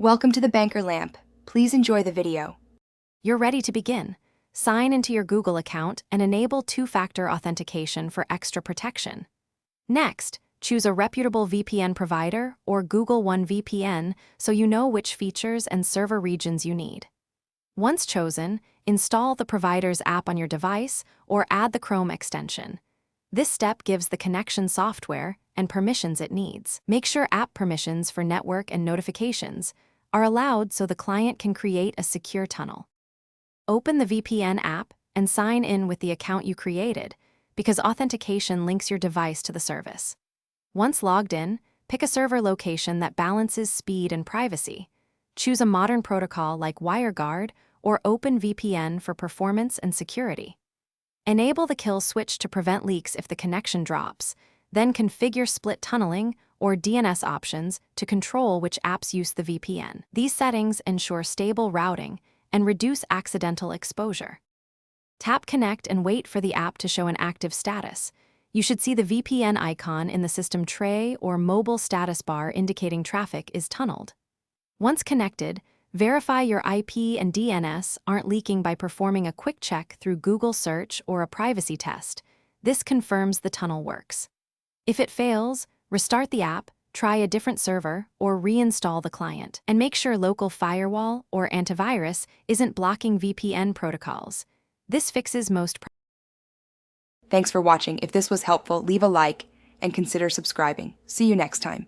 Welcome to the Banker Lamp. Please enjoy the video. You're ready to begin. Sign into your Google account and enable two-factor authentication for extra protection. Next, choose a reputable VPN provider or Google One VPN so you know which features and server regions you need. Once chosen, install the provider's app on your device or add the Chrome extension. This step gives the connection software and permissions it needs. Make sure app permissions for network and notifications are allowed so the client can create a secure tunnel. Open the VPN app and sign in with the account you created, because authentication links your device to the service. Once logged in, pick a server location that balances speed and privacy. Choose a modern protocol like WireGuard or OpenVPN for performance and security. Enable the kill switch to prevent leaks if the connection drops, then configure split tunneling or DNS options to control which apps use the VPN. These settings ensure stable routing and reduce accidental exposure. Tap Connect and wait for the app to show an active status. You should see the VPN icon in the system tray or mobile status bar indicating traffic is tunneled. Once connected, verify your IP and DNS aren't leaking by performing a quick check through Google search or a privacy test. This confirms the tunnel works. If it fails, restart the app, try a different server, or reinstall the client. And make sure local firewall or antivirus isn't blocking VPN protocols. This fixes most problems. Thanks for watching. If this was helpful, leave a like and consider subscribing. See you next time.